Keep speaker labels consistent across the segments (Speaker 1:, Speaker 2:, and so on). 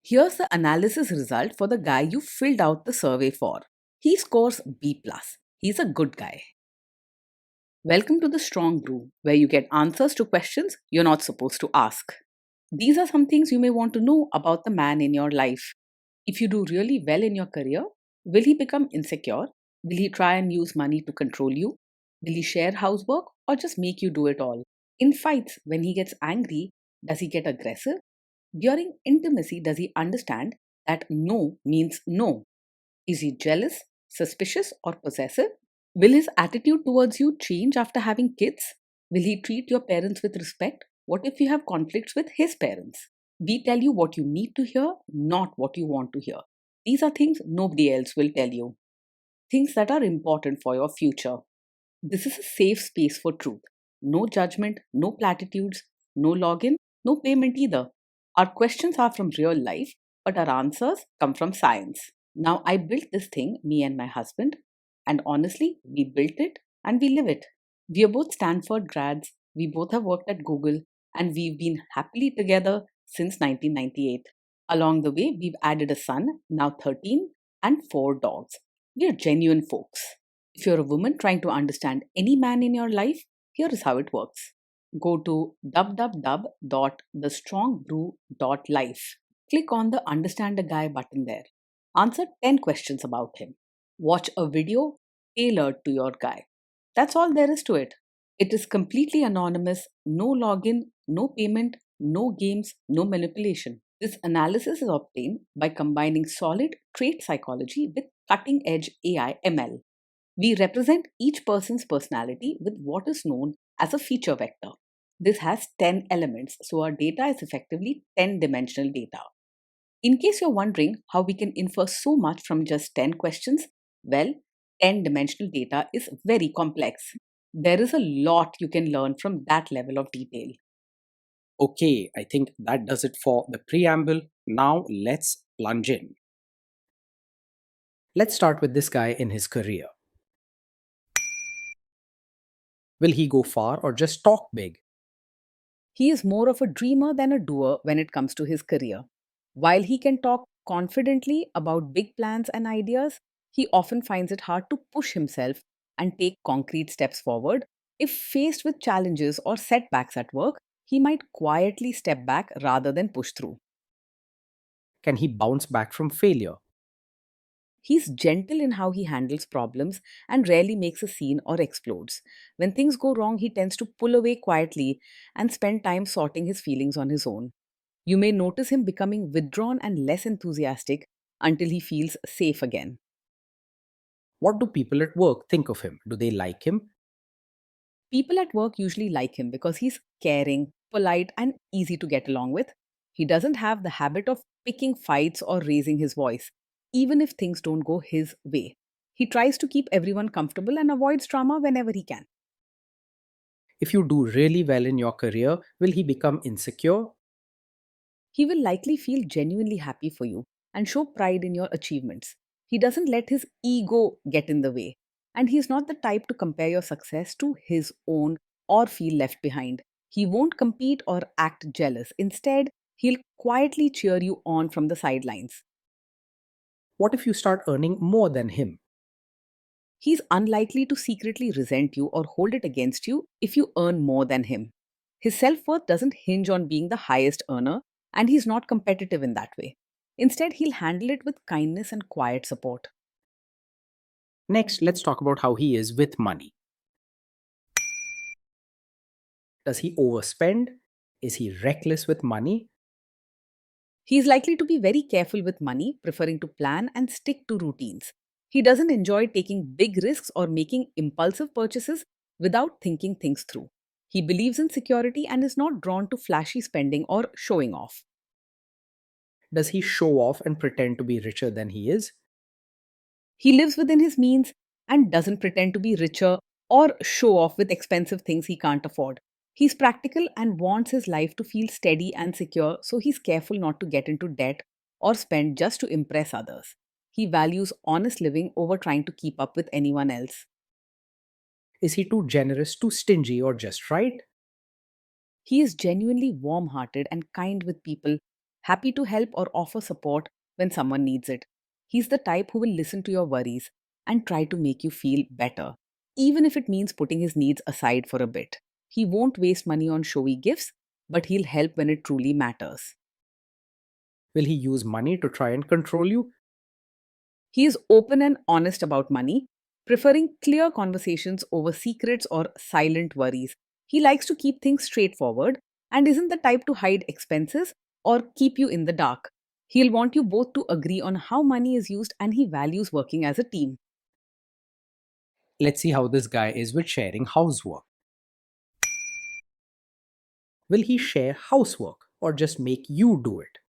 Speaker 1: Here's the analysis result for the guy you filled out the survey for. He scores B+. He's a good guy. Welcome to the Strong Brew, where you get answers to questions you're not supposed to ask. These are some things you may want to know about the man in your life. If you do really well in your career, will he become insecure? Will he try and use money to control you? Will he share housework or just make you do it all? In fights, when he gets angry, does he get aggressive? During intimacy, does he understand that no means no? Is he jealous, suspicious, or possessive? Will his attitude towards you change after having kids? Will he treat your parents with respect? What if you have conflicts with his parents? We tell you what you need to hear, not what you want to hear. These are things nobody else will tell you. Things that are important for your future. This is a safe space for truth. No judgment, no platitudes, no login, no payment either. Our questions are from real life, but our answers come from science. Now, I built this thing, me and my husband, and honestly, we built it and we live it. We are both Stanford grads, we both have worked at Google, and we've been happily together since 1998. Along the way, we've added a son, now 13, and 4 dogs. We are genuine folks. If you're a woman trying to understand any man in your life, here is how it works. Go to www.thestrongbrew.life. Click on the Understand a Guy button there. Answer 10 questions about him. Watch a video tailored to your guy. That's all there is to it. It is completely anonymous, no login, no payment, no games, no manipulation. This analysis is obtained by combining solid trait psychology with cutting edge AI ML. We represent each person's personality with what is known as a feature vector. This has 10 elements, so our data is effectively 10-dimensional data. In case you're wondering how we can infer so much from just 10 questions, well, 10-dimensional data is very complex. There is a lot you can learn from that level of detail.
Speaker 2: Okay, I think that does it for the preamble. Now let's plunge in. Let's start with this guy in his career. Will he go far or just talk big?
Speaker 1: He is more of a dreamer than a doer when it comes to his career. While he can talk confidently about big plans and ideas, he often finds it hard to push himself and take concrete steps forward. If faced with challenges or setbacks at work, he might quietly step back rather than push through.
Speaker 2: Can he bounce back from failure?
Speaker 1: He's gentle in how he handles problems and rarely makes a scene or explodes. When things go wrong, he tends to pull away quietly and spend time sorting his feelings on his own. You may notice him becoming withdrawn and less enthusiastic until he feels safe again.
Speaker 2: What do people at work think of him? Do they like him?
Speaker 1: People at work usually like him because he's caring, polite, and easy to get along with. He doesn't have the habit of picking fights or raising his voice, even if things don't go his way. He tries to keep everyone comfortable and avoids drama whenever he can.
Speaker 2: If you do really well in your career, will he become insecure?
Speaker 1: He will likely feel genuinely happy for you and show pride in your achievements. He doesn't let his ego get in the way, and he's not the type to compare your success to his own or feel left behind. He won't compete or act jealous. Instead, he'll quietly cheer you on from the sidelines.
Speaker 2: What if you start earning more than him?
Speaker 1: He's unlikely to secretly resent you or hold it against you if you earn more than him. His self worth doesn't hinge on being the highest earner, and he's not competitive in that way. Instead, he'll handle it with kindness and quiet support.
Speaker 2: Next, let's talk about how he is with money. Does he overspend? Is he reckless with money?
Speaker 1: He's likely to be very careful with money, preferring to plan and stick to routines. He doesn't enjoy taking big risks or making impulsive purchases without thinking things through. He believes in security and is not drawn to flashy spending or showing off.
Speaker 2: Does he show off and pretend to be richer than he is?
Speaker 1: He lives within his means and doesn't pretend to be richer or show off with expensive things he can't afford. He's practical and wants his life to feel steady and secure, so he's careful not to get into debt or spend just to impress others. He values honest living over trying to keep up with anyone else.
Speaker 2: Is he too generous, too stingy, or just right?
Speaker 1: He is genuinely warm hearted and kind with people happy to help or offer support when someone needs it. He's the type who will listen to your worries and try to make you feel better, even if it means putting his needs aside for a bit. He won't waste money on showy gifts, but he'll help when it truly matters.
Speaker 2: Will he use money to try and control you?
Speaker 1: He is open and honest about money, preferring clear conversations over secrets or silent worries. He likes to keep things straightforward and isn't the type to hide expenses or keep you in the dark. He'll want you both to agree on how money is used, and he values working as a team.
Speaker 2: Let's see how this guy is with sharing housework. Will he share housework or just make you do it?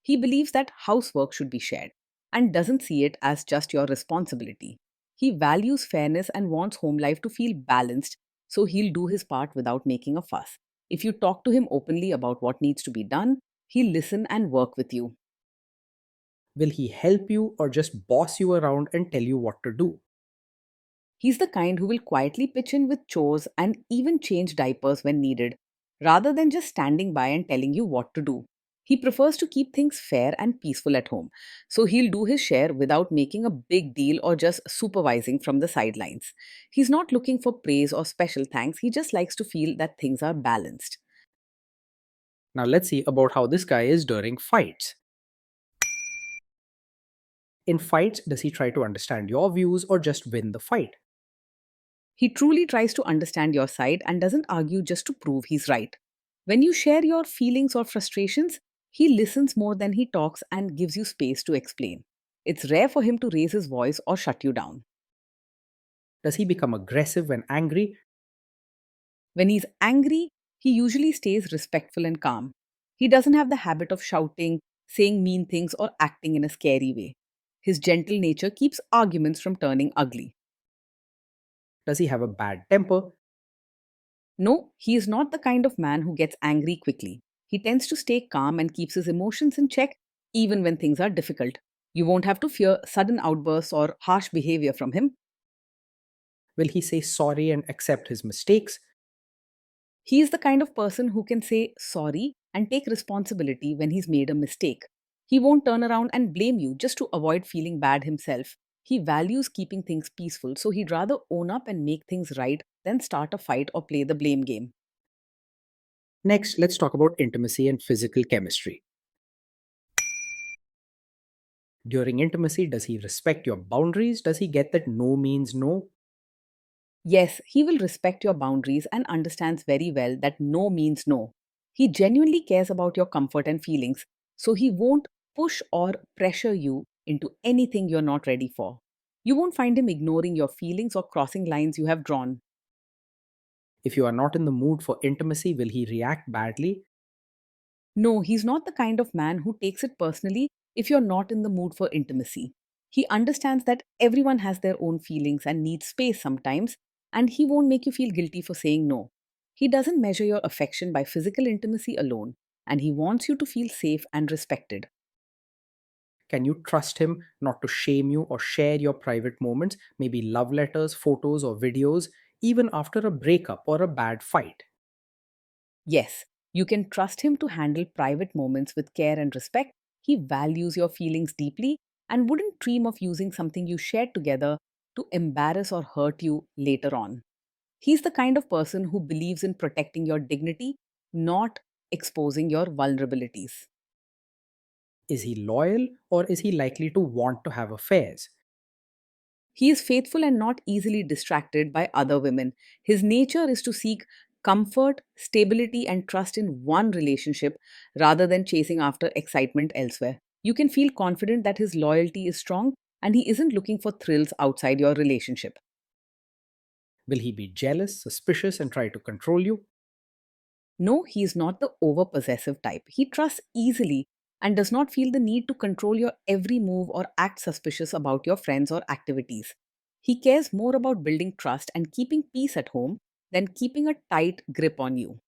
Speaker 1: He believes that housework should be shared and doesn't see it as just your responsibility. He values fairness and wants home life to feel balanced, so he'll do his part without making a fuss. If you talk to him openly about what needs to be done, he'll listen and work with you.
Speaker 2: Will he help you or just boss you around and tell you what to do?
Speaker 1: He's the kind who will quietly pitch in with chores and even change diapers when needed, rather than just standing by and telling you what to do. He prefers to keep things fair and peaceful at home, so he'll do his share without making a big deal or just supervising from the sidelines. He's not looking for praise or special thanks, he just likes to feel that things are balanced.
Speaker 2: Now let's see about how this guy is during fights. In fights, does he try to understand your views or just win the fight?
Speaker 1: He truly tries to understand your side and doesn't argue just to prove he's right. When you share your feelings or frustrations, he listens more than he talks and gives you space to explain. It's rare for him to raise his voice or shut you down.
Speaker 2: Does he become aggressive when angry?
Speaker 1: When he's angry, he usually stays respectful and calm. He doesn't have the habit of shouting, saying mean things, or acting in a scary way. His gentle nature keeps arguments from turning ugly.
Speaker 2: Does he have a bad temper?
Speaker 1: No, he is not the kind of man who gets angry quickly. He tends to stay calm and keeps his emotions in check even when things are difficult. You won't have to fear sudden outbursts or harsh behavior from him.
Speaker 2: Will he say sorry and accept his mistakes?
Speaker 1: He is the kind of person who can say sorry and take responsibility when he's made a mistake. He won't turn around and blame you just to avoid feeling bad himself. He values keeping things peaceful, so he'd rather own up and make things right than start a fight or play the blame game.
Speaker 2: Next, let's talk about intimacy and physical chemistry. During intimacy, does he respect your boundaries? Does he get that no means no?
Speaker 1: Yes, he will respect your boundaries and understands very well that no means no. He genuinely cares about your comfort and feelings, so he won't push or pressure you into anything you're not ready for. You won't find him ignoring your feelings or crossing lines you have drawn.
Speaker 2: If you are not in the mood for intimacy, will he react badly?
Speaker 1: No, he's not the kind of man who takes it personally if you're not in the mood for intimacy. He understands that everyone has their own feelings and needs space sometimes, and he won't make you feel guilty for saying no. He doesn't measure your affection by physical intimacy alone, and he wants you to feel safe and respected.
Speaker 2: Can you trust him not to shame you or share your private moments, maybe love letters, photos, or videos, even after a breakup or a bad fight?
Speaker 1: Yes, you can trust him to handle private moments with care and respect. He values your feelings deeply and wouldn't dream of using something you shared together to embarrass or hurt you later on. He's the kind of person who believes in protecting your dignity, not exposing your vulnerabilities.
Speaker 2: Is he loyal or is he likely to want to have affairs?
Speaker 1: He is faithful and not easily distracted by other women. His nature is to seek comfort, stability, and trust in one relationship rather than chasing after excitement elsewhere. You can feel confident that his loyalty is strong and he isn't looking for thrills outside your relationship.
Speaker 2: Will he be jealous, suspicious, and try to control you?
Speaker 1: No, he is not the over possessive type. He trusts easily and does not feel the need to control your every move or act suspicious about your friends or activities. He cares more about building trust and keeping peace at home than keeping a tight grip on you.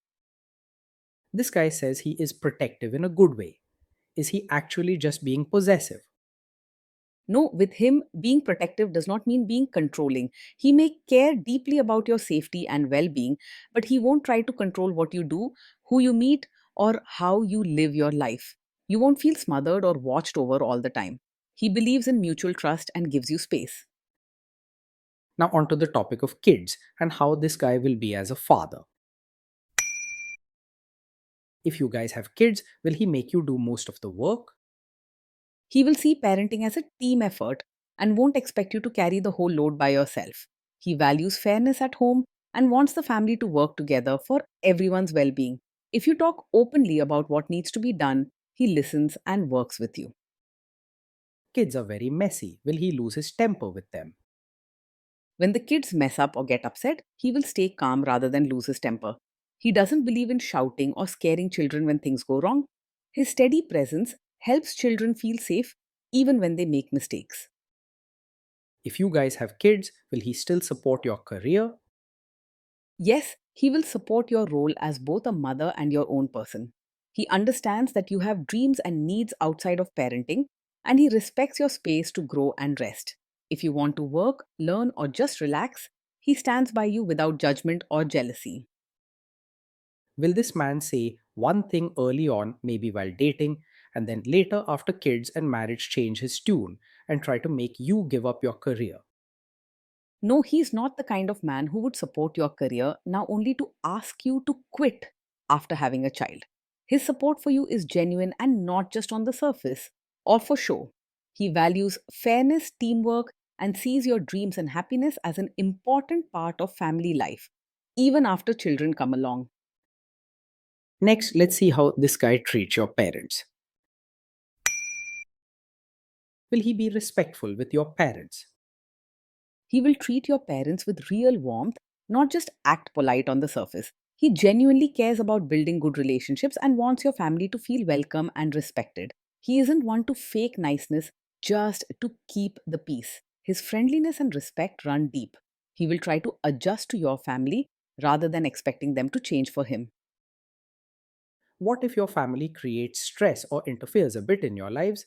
Speaker 2: This guy says he is protective in a good way. Is he actually just being possessive?
Speaker 1: No, with him, being protective does not mean being controlling. He may care deeply about your safety and well being, but he won't try to control what you do, who you meet, or how you live your life. You won't feel smothered or watched over all the time. He believes in mutual trust and gives you space.
Speaker 2: Now, onto the topic of kids and how this guy will be as a father. If you guys have kids, will he make you do most of the work?
Speaker 1: He will see parenting as a team effort and won't expect you to carry the whole load by yourself. He values fairness at home and wants the family to work together for everyone's well being. If you talk openly about what needs to be done, he listens and works with you.
Speaker 2: Kids are very messy. Will he lose his temper with them?
Speaker 1: When the kids mess up or get upset, he will stay calm rather than lose his temper. He doesn't believe in shouting or scaring children when things go wrong. His steady presence helps children feel safe even when they make mistakes.
Speaker 2: If you guys have kids, will he still support your career?
Speaker 1: Yes, he will support your role as both a mother and your own person. He understands that you have dreams and needs outside of parenting, and he respects your space to grow and rest. If you want to work, learn, or just relax, he stands by you without judgment or jealousy.
Speaker 2: Will this man say one thing early on, maybe while dating, and then later after kids and marriage change his tune and try to make you give up your career?
Speaker 1: No, he's not the kind of man who would support your career now only to ask you to quit after having a child. His support for you is genuine and not just on the surface or for show. He values fairness, teamwork, and sees your dreams and happiness as an important part of family life, even after children come along.
Speaker 2: Next, let's see how this guy treats your parents. Will he be respectful with your parents?
Speaker 1: He will treat your parents with real warmth, not just act polite on the surface. He genuinely cares about building good relationships and wants your family to feel welcome and respected. He isn't one to fake niceness just to keep the peace. His friendliness and respect run deep. He will try to adjust to your family rather than expecting them to change for him.
Speaker 2: What if your family creates stress or interferes a bit in your lives?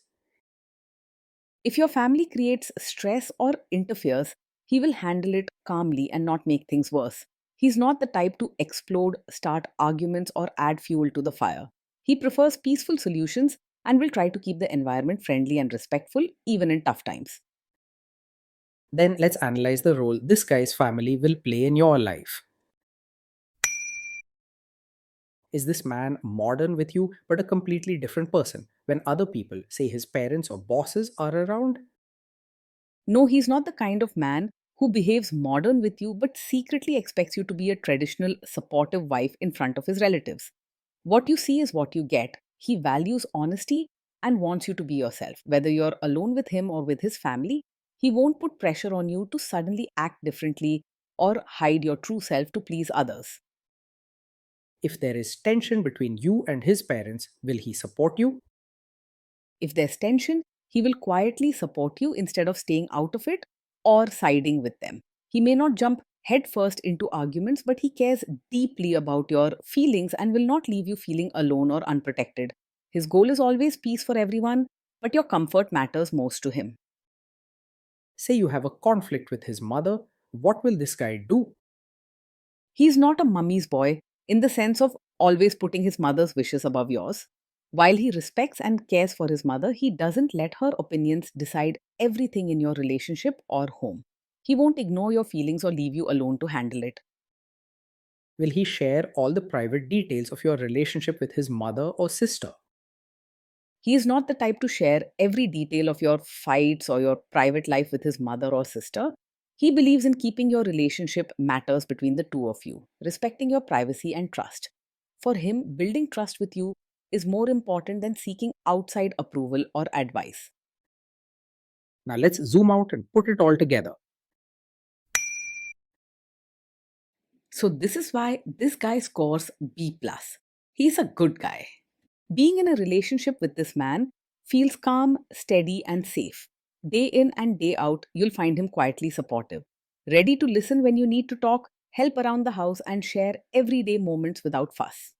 Speaker 1: If your family creates stress or interferes, he will handle it calmly and not make things worse. He's not the type to explode, start arguments, or add fuel to the fire. He prefers peaceful solutions and will try to keep the environment friendly and respectful even in tough times.
Speaker 2: Then let's analyze the role this guy's family will play in your life. Is this man modern with you but a completely different person when other people, say his parents or bosses, are around?
Speaker 1: No, he's not the kind of man who behaves modern with you but secretly expects you to be a traditional, supportive wife in front of his relatives. What you see is what you get. He values honesty and wants you to be yourself. Whether you're alone with him or with his family, he won't put pressure on you to suddenly act differently or hide your true self to please others.
Speaker 2: If there is tension between you and his parents, will he support you?
Speaker 1: If there's tension, he will quietly support you instead of staying out of it or siding with them. He may not jump headfirst into arguments, but he cares deeply about your feelings and will not leave you feeling alone or unprotected. His goal is always peace for everyone, but your comfort matters most to him.
Speaker 2: Say you have a conflict with his mother, what will this guy do?
Speaker 1: He's not a mummy's boy in the sense of always putting his mother's wishes above yours. While he respects and cares for his mother, he doesn't let her opinions decide everything in your relationship or home. He won't ignore your feelings or leave you alone to handle it.
Speaker 2: Will he share all the private details of your relationship with his mother or sister?
Speaker 1: He is not the type to share every detail of your fights or your private life with his mother or sister. He believes in keeping your relationship matters between the two of you, respecting your privacy and trust. For him, building trust with you is more important than seeking outside approval or advice.
Speaker 2: Now let's zoom out and put it all together.
Speaker 1: So this is why this guy scores B plus. He's a good guy. Being in a relationship with this man feels calm, steady, and safe. Day in and day out, you'll find him quietly supportive, ready to listen when you need to talk, help around the house, and share everyday moments without fuss.